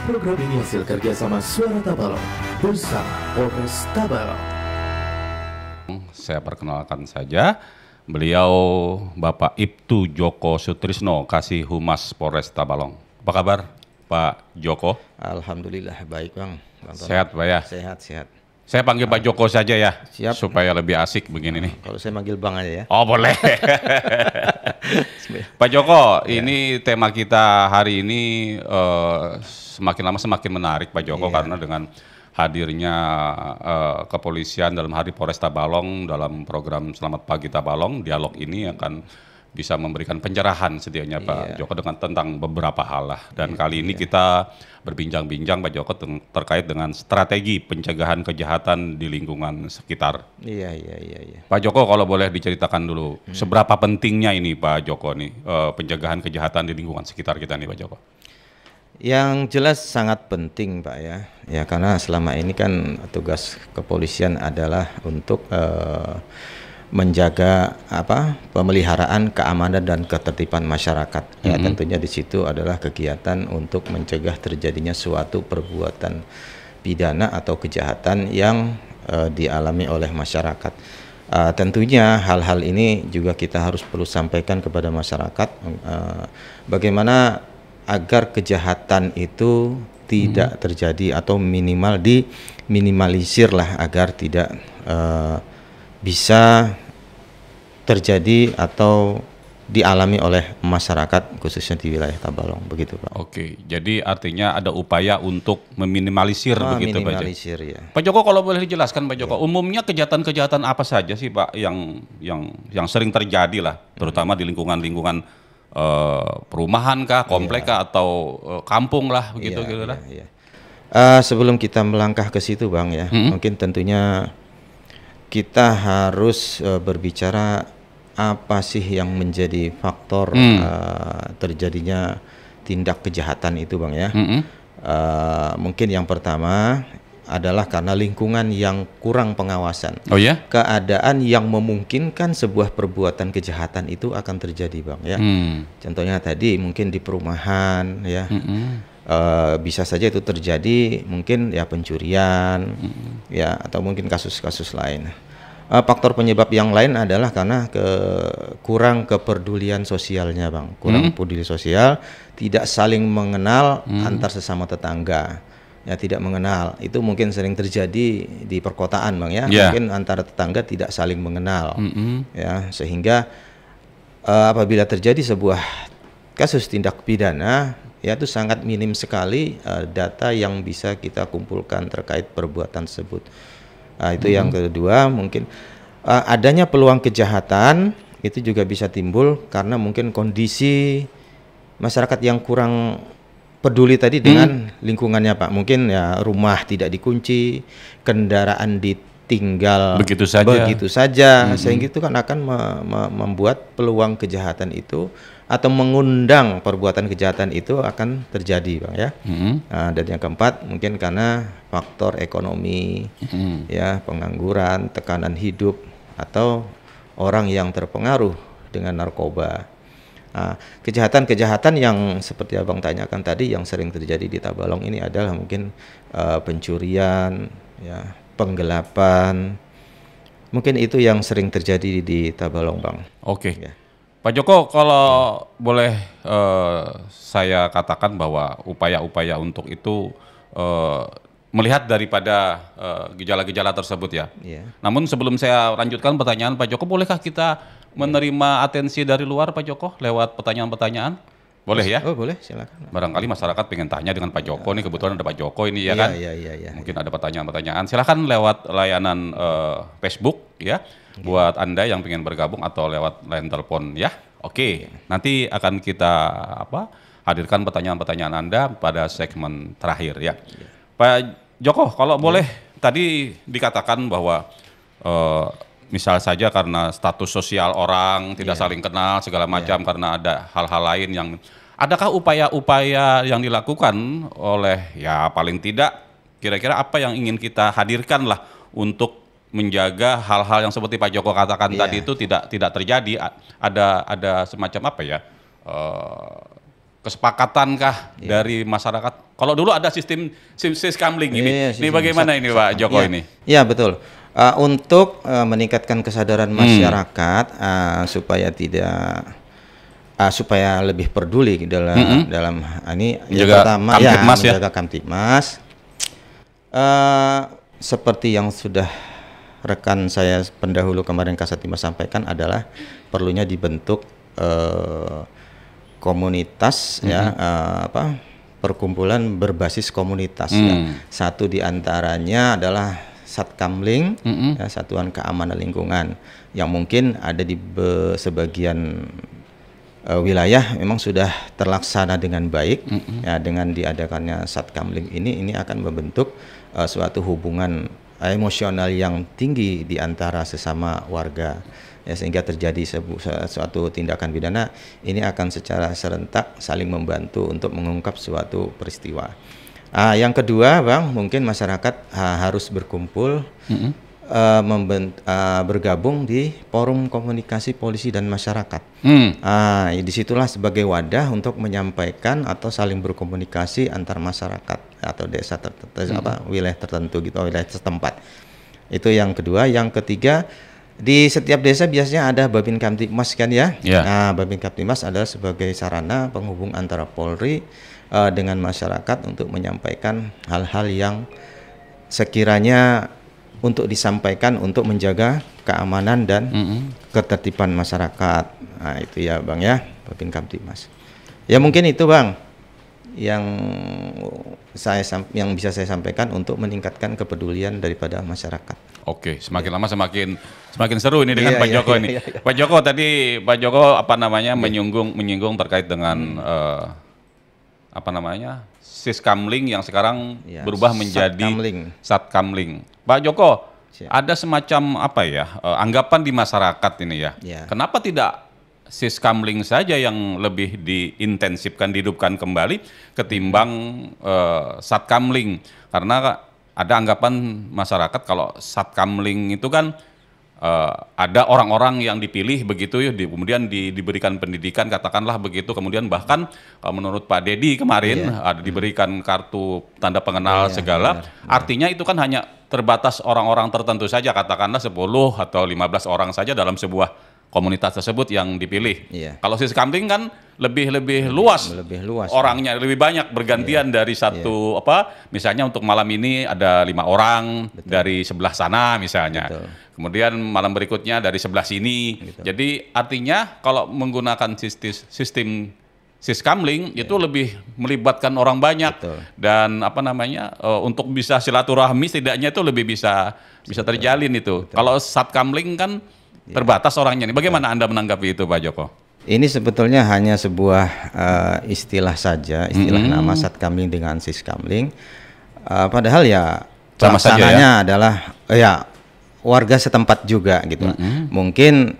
Program ini hasil kerjasama Suara Tabalong bersama Polres Tabalong. Saya perkenalkan saja, beliau Bapak Ibtu Joko Sutrisno, Kasih Humas Polres Tabalong. Apa kabar Pak Joko? Alhamdulillah baik Bang. Sehat Pak ya? Sehat. Saya panggil Pak Joko saja ya, Siap. supaya lebih asik begini nih. Kalau saya manggil Bang aja ya. Oh boleh. Pak Joko, ini tema kita hari ini semakin lama semakin menarik Pak Joko, karena dengan hadirnya kepolisian dalam Hari Polres Tabalong dalam program Selamat Pagi Tabalong, dialog ini akan bisa memberikan pencerahan setidaknya Pak Joko tentang beberapa hal lah. Dan kali ini kita berbincang-bincang Pak Joko terkait dengan strategi pencegahan kejahatan di lingkungan sekitar. Iya. Pak Joko, kalau boleh diceritakan dulu, seberapa pentingnya ini Pak Joko nih pencegahan kejahatan di lingkungan sekitar kita nih Pak Joko? Yang jelas sangat penting Pak ya. Ya karena selama ini kan tugas kepolisian adalah untuk menjaga pemeliharaan keamanan dan ketertiban masyarakat. Ya tentunya di situ adalah kegiatan untuk mencegah terjadinya suatu perbuatan pidana atau kejahatan yang dialami oleh masyarakat. Tentunya hal-hal ini juga kita harus perlu sampaikan kepada masyarakat bagaimana agar kejahatan itu tidak terjadi atau minimal diminimalisir lah agar tidak bisa terjadi atau dialami oleh masyarakat khususnya di wilayah Tabalong, begitu Pak. Oke, jadi artinya ada upaya untuk meminimalisir begitu Pak Joko. Ya. Pak Joko, kalau boleh dijelaskan Pak Joko, umumnya kejahatan-kejahatan apa saja sih Pak yang sering terjadi lah, terutama di lingkungan perumahan kah, komplek kah, atau kampung lah begitu kira-kira? Sebelum kita melangkah ke situ Bang ya, mungkin tentunya kita harus berbicara apa sih yang menjadi faktor terjadinya tindak kejahatan itu Bang ya. Mungkin yang pertama adalah karena lingkungan yang kurang pengawasan. Oh ya? Keadaan yang memungkinkan sebuah perbuatan kejahatan itu akan terjadi Bang ya. Contohnya tadi mungkin di perumahan ya. Bisa saja itu terjadi mungkin ya pencurian ya atau mungkin kasus-kasus lain. Faktor penyebab yang lain adalah karena kurang kepedulian sosialnya Bang, kurang peduli sosial, tidak saling mengenal antar sesama tetangga, ya tidak mengenal. Itu mungkin sering terjadi di perkotaan Bang ya, mungkin antara tetangga tidak saling mengenal, ya sehingga apabila terjadi sebuah kasus tindak pidana, ya itu sangat minim sekali data yang bisa kita kumpulkan terkait perbuatan tersebut. Itu yang kedua, mungkin adanya peluang kejahatan itu juga bisa timbul karena mungkin kondisi masyarakat yang kurang peduli tadi dengan lingkungannya Pak. Mungkin ya rumah tidak dikunci, kendaraan ditinggal begitu saja, sehingga itu kan akan membuat peluang kejahatan itu atau mengundang perbuatan kejahatan itu akan terjadi Bang ya. Dan yang keempat mungkin karena faktor ekonomi, ya pengangguran, tekanan hidup, atau orang yang terpengaruh dengan narkoba. Kejahatan-kejahatan yang seperti Abang tanyakan tadi yang sering terjadi di Tabalong ini adalah mungkin pencurian, ya penggelapan. Mungkin itu yang sering terjadi di Tabalong Bang. Oke. Ya. Pak Joko, kalau boleh saya katakan bahwa upaya-upaya untuk itu melihat daripada gejala-gejala tersebut ya. Namun sebelum saya lanjutkan pertanyaan Pak Joko, bolehkah kita menerima atensi dari luar Pak Joko lewat pertanyaan-pertanyaan? Boleh ya? Oh boleh, silakan. Barangkali masyarakat pengen tanya dengan Pak Joko nih, kebetulan ada Pak Joko ini ya kan? Iya. Mungkin ada pertanyaan-pertanyaan. Silakan lewat layanan Facebook ya. Buat Anda yang pengen bergabung atau lewat line telepon ya. Oke, nanti akan kita hadirkan pertanyaan-pertanyaan Anda pada segmen terakhir ya. Pak Joko, kalau boleh tadi dikatakan bahwa misal saja karena status sosial orang tidak saling kenal segala macam karena ada hal-hal lain yang adakah upaya-upaya yang dilakukan oleh ya paling tidak kira-kira apa yang ingin kita hadirkan lah untuk menjaga hal-hal yang seperti Pak Joko katakan tadi itu tidak terjadi. Ada semacam apa ya kesepakatankah dari masyarakat? Kalau dulu ada sistem siskamling ini. Ini bagaimana ini Pak Joko ini? Iya betul. Untuk meningkatkan kesadaran masyarakat supaya tidak supaya lebih peduli dalam ini yang pertama ya menjaga Kamtibmas. Seperti yang sudah rekan saya pendahulu kemarin Kasatibmas sampaikan adalah perlunya dibentuk komunitas perkumpulan berbasis komunitas ya. Satu diantaranya adalah Satkamling, ya, Satuan Keamanan Lingkungan, yang mungkin ada di sebagian wilayah memang sudah terlaksana dengan baik. Ya, dengan diadakannya Satkamling ini akan membentuk suatu hubungan emosional yang tinggi di antara sesama warga. Ya, sehingga terjadi suatu tindakan pidana ini akan secara serentak saling membantu untuk mengungkap suatu peristiwa. Yang kedua, Bang, mungkin masyarakat harus berkumpul, bergabung di forum komunikasi polisi dan masyarakat. Disitulah sebagai wadah untuk menyampaikan atau saling berkomunikasi antar masyarakat atau desa wilayah tertentu gitu, wilayah setempat. Itu yang kedua. Yang ketiga, di setiap desa biasanya ada Babin Kamtibmas kan ya. Babin Kamtibmas adalah sebagai sarana penghubung antara Polri dengan masyarakat untuk menyampaikan hal-hal yang sekiranya untuk disampaikan untuk menjaga keamanan dan ketertiban masyarakat. Itu ya Bang ya, Babin Kamtibmas. Ya mungkin itu Bang yang bisa saya sampaikan untuk meningkatkan kepedulian daripada masyarakat. Oke, semakin lama semakin seru ini dengan Pak Joko ini. Pak Joko tadi menyinggung terkait dengan siskamling yang sekarang berubah menjadi satkamling. Pak Joko, ada semacam anggapan di masyarakat ini ya. Kenapa tidak siskamling saja yang lebih diintensifkan, dihidupkan kembali ketimbang satkamling? Karena ada anggapan masyarakat kalau satkamling itu kan ada orang-orang yang dipilih begitu ya, kemudian diberikan pendidikan katakanlah begitu, kemudian bahkan menurut Pak Dedi kemarin ada diberikan kartu tanda pengenal segala. Artinya itu kan hanya terbatas orang-orang tertentu saja, katakanlah 10 atau 15 orang saja dalam sebuah komunitas tersebut yang dipilih. Kalau siskamling kan lebih luas orangnya, lebih banyak bergantian dari satu misalnya untuk malam ini ada 5 orang dari sebelah sana misalnya. Kemudian malam berikutnya dari sebelah sini. Jadi artinya kalau menggunakan sistem siskamling itu lebih melibatkan orang banyak dan untuk bisa silaturahmi setidaknya itu lebih bisa terjalin itu. Kalau satkamling kan terbatas orangnya. Bagaimana Anda menanggapi itu Pak Joko? Ini sebetulnya hanya sebuah istilah saja, istilah nama satkamling dengan siskamling. Padahal ya pelaksananya adalah warga setempat juga gitu. Mungkin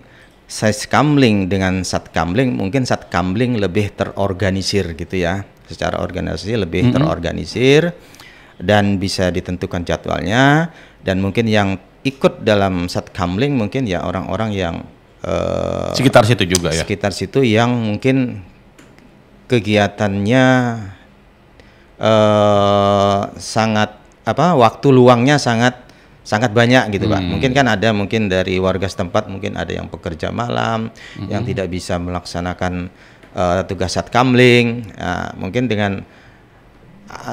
siskamling dengan satkamling, mungkin satkamling lebih terorganisir gitu ya. Secara organisasi lebih terorganisir dan bisa ditentukan jadwalnya, dan mungkin yang ikut dalam satkamling mungkin ya orang-orang yang sekitar situ juga ya. Sekitar situ yang mungkin kegiatannya waktu luangnya sangat banyak gitu Pak. Mungkin kan ada dari warga setempat mungkin ada yang pekerja malam yang tidak bisa melaksanakan tugas satkamling. Mungkin dengan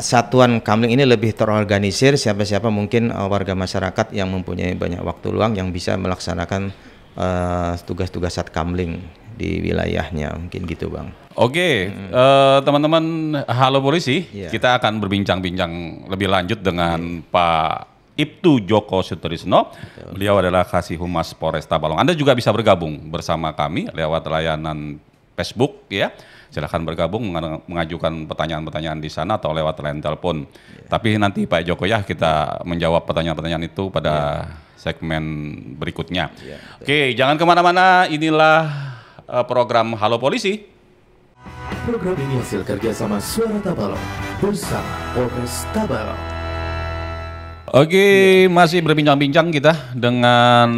Satuan Kamling ini lebih terorganisir, siapa-siapa mungkin warga masyarakat yang mempunyai banyak waktu luang yang bisa melaksanakan tugas-tugas satkamling di wilayahnya, mungkin gitu Bang. Oke, teman-teman Halo Polisi, kita akan berbincang-bincang lebih lanjut dengan Pak Ibtu Joko Sutrisno. Beliau adalah Kasih Humas Polresta Balong. Anda juga bisa bergabung bersama kami lewat layanan Facebook ya. Silahkan bergabung, mengajukan pertanyaan-pertanyaan di sana atau lewat line telepon. Tapi nanti Pak Joko ya kita menjawab pertanyaan-pertanyaan itu pada segmen berikutnya. Oke, jangan kemana-mana. Inilah program Halo Polisi. Program ini hasil kerjasama Suara Tabalong bersama Polres Tabalong. Oke, masih berbincang-bincang kita dengan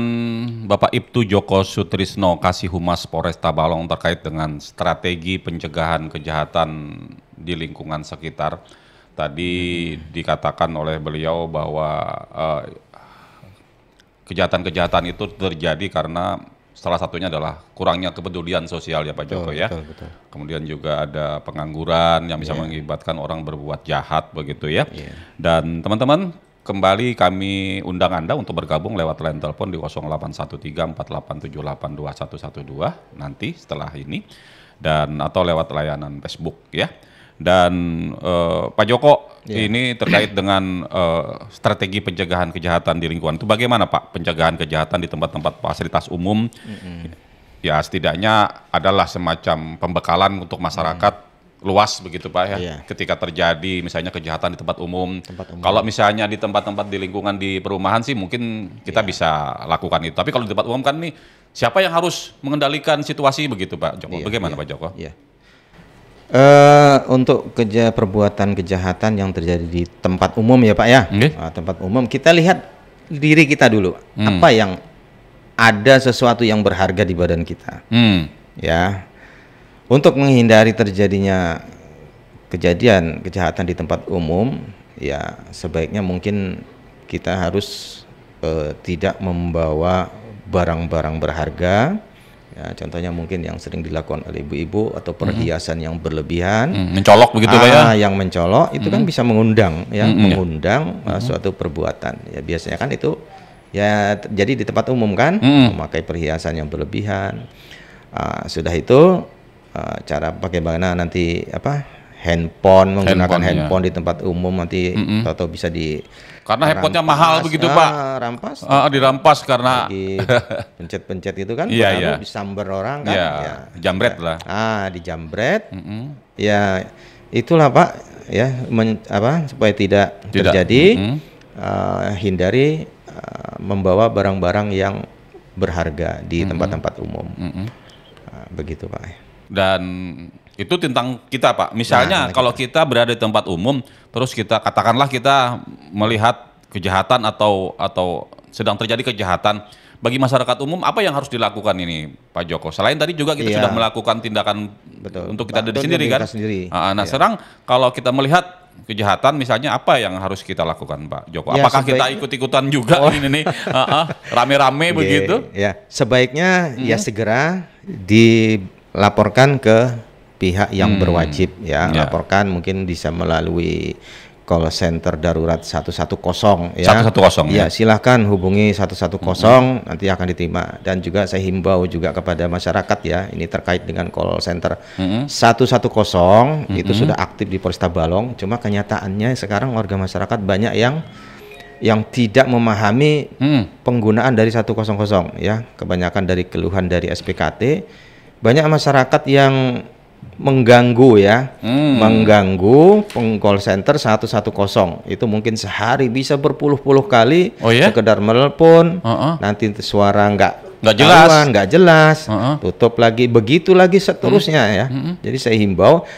Bapak Ibtu Joko Sutrisno, Kasih Humas Polresta Balong terkait dengan strategi pencegahan kejahatan di lingkungan sekitar. Tadi dikatakan oleh beliau bahwa kejahatan-kejahatan itu terjadi karena salah satunya adalah kurangnya kepedulian sosial ya Pak Joko ya. Betul. Kemudian juga ada pengangguran yang bisa mengakibatkan orang berbuat jahat begitu ya. Dan teman-teman, kembali kami undang Anda untuk bergabung lewat line telepon di 081348782112 nanti setelah ini, dan atau lewat layanan Facebook ya. Dan Pak Joko, ini terkait dengan strategi pencegahan kejahatan di lingkungan itu bagaimana Pak? Pencegahan kejahatan di tempat-tempat fasilitas umum, ya setidaknya adalah semacam pembekalan untuk masyarakat luas begitu Pak ya. Ketika terjadi misalnya kejahatan di tempat umum. Kalau misalnya di tempat-tempat di lingkungan di perumahan sih mungkin kita bisa lakukan itu. Tapi kalau di tempat umum kan nih siapa yang harus mengendalikan situasi begitu Pak Joko? Bagaimana Pak Joko? Untuk perbuatan kejahatan yang terjadi di tempat umum ya Pak ya. Tempat umum kita lihat diri kita dulu. Apa yang ada sesuatu yang berharga di badan kita. Ya. Untuk menghindari terjadinya kejadian kejahatan di tempat umum, ya sebaiknya mungkin kita harus tidak membawa barang-barang berharga. Ya, contohnya mungkin yang sering dilakukan oleh ibu-ibu atau perhiasan yang berlebihan, mencolok begitu Pak ya? Yang mencolok itu kan bisa mengundang, ya, mengundang suatu perbuatan. Ya biasanya kan itu ya terjadi di tempat umum kan, memakai perhiasan yang berlebihan. Sudah itu cara bagaimana nanti menggunakan handphone di tempat umum nanti atau bisa karena handphonenya mahal begitu Pak, dirampas karena pencet-pencet itu kan, disamber orang kan, jambret lah, dijambret, ya itulah Pak ya, supaya tidak terjadi, hindari membawa barang-barang yang berharga di tempat-tempat umum, begitu Pak. Dan itu tentang kita Pak. Misalnya kalau kita berada di tempat umum, terus katakanlah kita melihat kejahatan atau sedang terjadi kejahatan, bagi masyarakat umum apa yang harus dilakukan ini Pak Joko? Selain tadi juga kita sudah melakukan tindakan untuk kita diri sendiri kan. Sekarang kalau kita melihat kejahatan misalnya apa yang harus kita lakukan Pak Joko? Apakah kita ikut-ikutan juga ini nih rame-rame begitu? Ya, sebaiknya ya segera dilaporkan ke pihak yang berwajib ya. Laporkan mungkin bisa melalui call center darurat 110 ya. 110 ya. Silahkan hubungi 110 nanti akan diterima. Dan juga saya himbau juga kepada masyarakat ya, ini terkait dengan call center 110 itu sudah aktif di Polresta Balong. Cuma kenyataannya sekarang warga masyarakat banyak yang tidak memahami penggunaan dari 100 ya. Kebanyakan dari keluhan dari SPKT, banyak masyarakat yang mengganggu ya, mengganggu call center 110 itu mungkin sehari bisa berpuluh-puluh kali sekedar menelpon, nanti suara nggak jelas, tutup lagi, begitu lagi seterusnya ya. Jadi saya himbau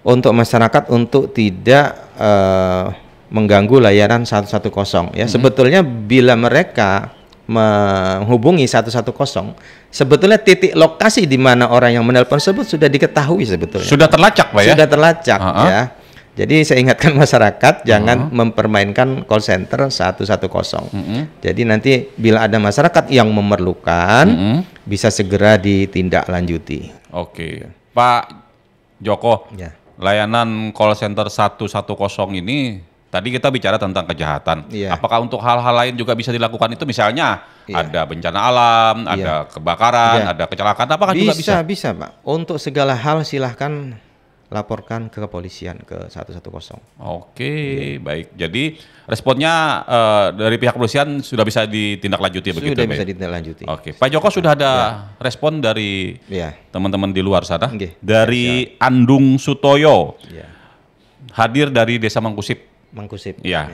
untuk masyarakat untuk tidak mengganggu layanan 110 ya. Sebetulnya bila mereka menghubungi 110, sebetulnya titik lokasi di mana orang yang menelpon tersebut sudah diketahui sebetulnya. Sudah terlacak Pak ya? Sudah terlacak ya. Jadi saya ingatkan masyarakat jangan mempermainkan call center 110. Jadi nanti bila ada masyarakat yang memerlukan bisa segera ditindaklanjuti. Oke. Pak Joko, layanan call center 110 ini tadi kita bicara tentang kejahatan. Apakah untuk hal-hal lain juga bisa dilakukan itu? Misalnya ada bencana alam, ada kebakaran, ada kecelakaan, apakah juga bisa? Bisa Pak. Untuk segala hal silahkan laporkan ke kepolisian ke 110. Oke, baik. Jadi responnya dari pihak kepolisian sudah bisa ditindaklanjuti begitu? Sudah bisa ditindaklanjuti. Oke, Pak Joko sudah ada respon dari teman-teman di luar sana? Dari Andung Sutoyo, hadir dari Desa Mangkusip. Ya.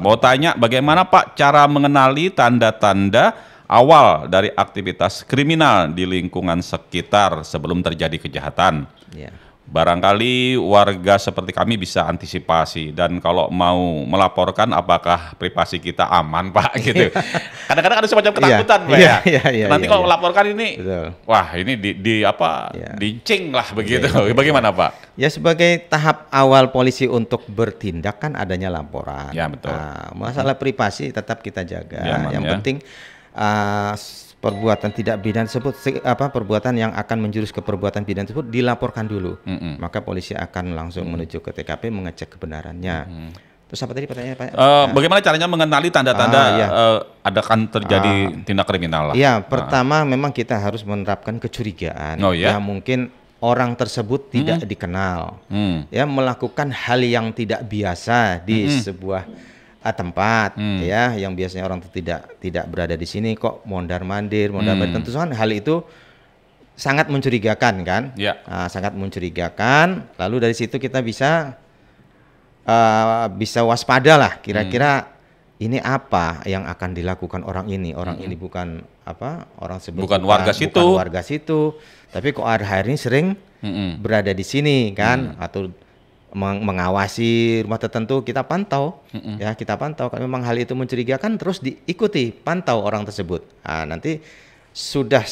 Mau tanya bagaimana Pak cara mengenali tanda-tanda awal dari aktivitas kriminal di lingkungan sekitar sebelum terjadi kejahatan? barangkali warga seperti kami bisa antisipasi, dan kalau mau melaporkan apakah privasi kita aman, Pak, gitu. Kadang-kadang ada semacam ketakutan, Pak, ya. Nanti kalau melaporkan ini, betul. wah ini dicing lah begitu. Bagaimana, Pak? Ya, sebagai tahap awal polisi untuk bertindak kan adanya laporan. Ya, betul. Nah, masalah privasi tetap kita jaga. Ya, aman, yang penting perbuatan tidak pidana tersebut, perbuatan yang akan menjurus ke perbuatan pidana tersebut dilaporkan dulu. Maka polisi akan langsung menuju ke TKP mengecek kebenarannya. Terus apa tadi pertanyaannya, Pak? Bagaimana caranya mengenali tanda-tanda akan terjadi tindak kriminal lah? Ya, pertama memang kita harus menerapkan kecurigaan. Ya, mungkin orang tersebut tidak dikenal, ya, melakukan hal yang tidak biasa di sebuah tempat, ya, yang biasanya orang itu tidak berada di sini, kok mondar-mandir. Tentu saja hal itu sangat mencurigakan, kan? Sangat mencurigakan. Lalu dari situ kita bisa waspada lah, kira-kira ini apa yang akan dilakukan orang ini. Orang ini bukan orang sebut bukan warga situ, tapi kok akhir-akhir ini sering berada di sini, kan? Atau mengawasi rumah tertentu, kita pantau, ya, kita pantau. Kalau memang hal itu mencurigakan, terus diikuti, pantau orang tersebut. Nanti sudah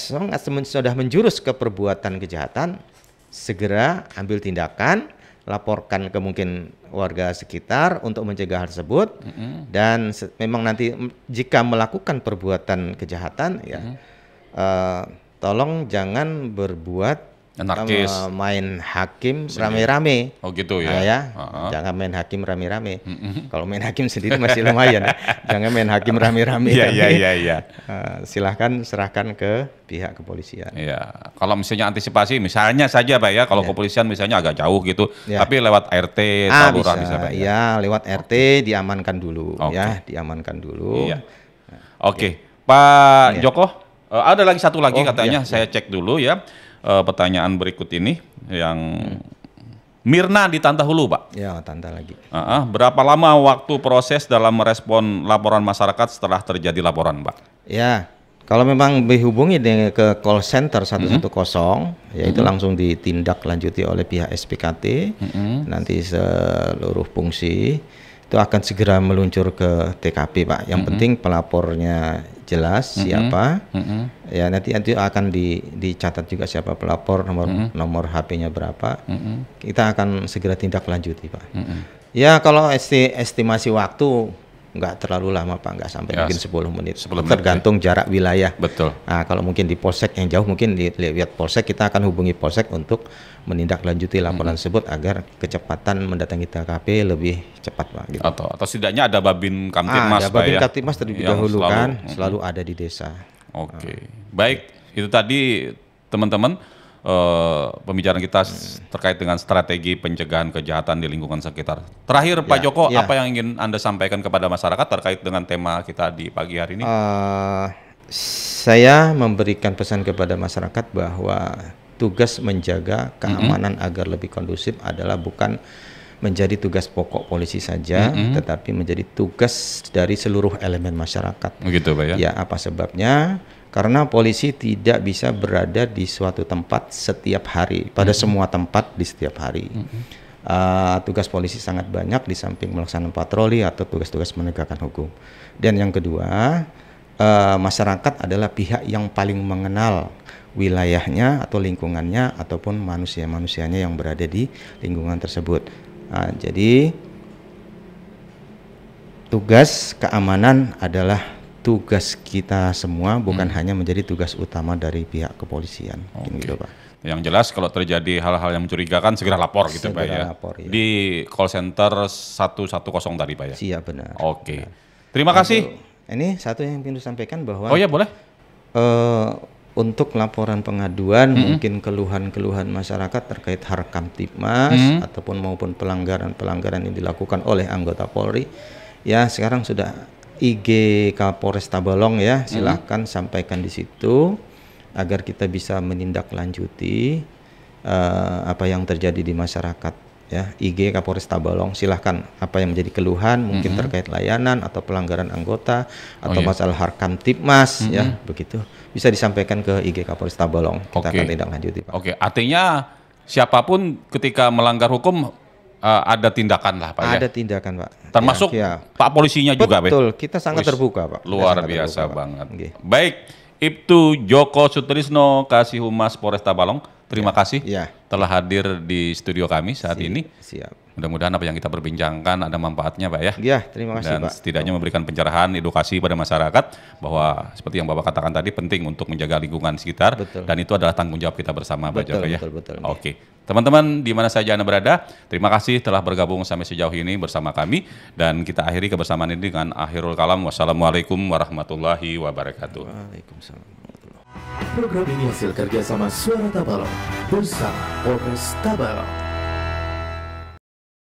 menjurus ke perbuatan kejahatan, segera ambil tindakan, laporkan ke mungkin warga sekitar untuk mencegah hal tersebut. Dan memang nanti jika melakukan perbuatan kejahatan, ya, tolong jangan berbuat anarkis, main hakim rame-rame. Oh gitu ya. Jangan main hakim rame-rame. Kalau main hakim sendiri masih lumayan, ya. Jangan main hakim rame-rame. Iya. Silahkan serahkan ke pihak kepolisian. Iya. Kalau misalnya antisipasi, misalnya saja, Pak, ya, kalau kepolisian misalnya agak jauh gitu, tapi lewat RT, Lurah bisa, Pak. Iya, lewat RT diamankan dulu, ya, diamankan dulu. Iya. Oke, Pak Joko, ada lagi satu lagi katanya, saya cek dulu ya. Pertanyaan berikut ini yang Mirna di Tanta Hulu, Pak. Ya, Tanta lagi. Berapa lama waktu proses dalam merespon laporan masyarakat setelah terjadi laporan, Pak? Ya, kalau memang dihubungi ke call center 110, yaitu langsung ditindaklanjuti oleh pihak SPKT. Nanti seluruh fungsi itu akan segera meluncur ke TKP, Pak. Yang penting pelapornya jelas siapa, ya, nanti akan dicatat juga siapa pelapor, nomor HP-nya berapa. Kita akan segera tindak lanjuti, Pak. Ya, kalau estimasi waktu nggak terlalu lama, Pak, nggak sampai mungkin 10 menit. Tergantung jarak wilayah. Betul. Kalau mungkin di polsek yang jauh, mungkin lihat polsek, kita akan hubungi polsek untuk menindaklanjuti laporan tersebut agar kecepatan mendatangi TKP lebih cepat, Pak. Gitu. Atau setidaknya ada Babin Kamtibmas, Pak, ya. Babin Kamtibmas terlebih dahulu kan, selalu ada di desa. Oke. Baik, itu tadi teman-teman pembicaraan kita terkait dengan strategi pencegahan kejahatan di lingkungan sekitar. Terakhir, Pak Joko, apa yang ingin Anda sampaikan kepada masyarakat terkait dengan tema kita di pagi hari ini? Saya memberikan pesan kepada masyarakat bahwa tugas menjaga keamanan agar lebih kondusif adalah bukan menjadi tugas pokok polisi saja, tetapi menjadi tugas dari seluruh elemen masyarakat. Begitu, Pak, ya? Ya, apa sebabnya? Karena polisi tidak bisa berada di suatu tempat setiap hari, pada semua tempat di setiap hari. Tugas polisi sangat banyak di samping melaksanakan patroli atau tugas-tugas menegakkan hukum. Dan yang kedua, masyarakat adalah pihak yang paling mengenal wilayahnya atau lingkungannya ataupun manusia-manusianya yang berada di lingkungan tersebut. Jadi tugas keamanan adalah tugas kita semua, bukan hanya menjadi tugas utama dari pihak kepolisian. Gitu, Pak. Yang jelas kalau terjadi hal-hal yang mencurigakan segera lapor gitu, Pak, ya. Lapor, ya. Di call center 110 tadi, Pak, ya. Iya, benar. Oke. Terima kasih. Ini satu yang ingin disampaikan bahwa ya, boleh. Untuk laporan pengaduan, mungkin keluhan-keluhan masyarakat terkait Harkamtibmas ataupun maupun pelanggaran-pelanggaran yang dilakukan oleh anggota Polri, ya sekarang sudah IG Kapolres Tabalong, ya, silahkan sampaikan di situ agar kita bisa menindaklanjuti apa yang terjadi di masyarakat. Ya, IG Kapolres Tabalong, silahkan apa yang menjadi keluhan mungkin terkait layanan atau pelanggaran anggota atau masalah Harkamtibmas, ya begitu, bisa disampaikan ke IG Kapolres Tabalong. Kita akan tindak lanjuti, Pak. Artinya siapapun ketika melanggar hukum ada tindakan lah Pak ya. Ada tindakan Pak. Termasuk Ya. Pak polisinya juga Be. Betul, kita sangat Wis, terbuka Pak. Kita Luar sangat biasa terbuka, Pak. banget. Nggih. Baik, Ibtu Joko Sutrisno Kasih Humas Polresta Balong, terima kasih Ya. telah hadir di studio kami saat ini. Siap. Mudah-mudahan apa yang kita perbincangkan ada manfaatnya Pak ya. Ya, terima kasih Dan Pak. setidaknya memberikan pencerahan, edukasi pada masyarakat bahwa seperti yang Bapak katakan tadi penting untuk menjaga lingkungan sekitar. Betul. Dan itu adalah tanggung jawab kita bersama Pak Betul, Joko ya. betul. Oke, teman-teman di mana saja Anda berada, terima kasih telah bergabung sampai sejauh ini bersama kami dan kita akhiri kebersamaan ini dengan akhirul kalam. Wassalamualaikum warahmatullahi wabarakatuh. Waalaikumsalam. Program ini hasil kerjasama Suara Tabalong bersama Polres Tabalong.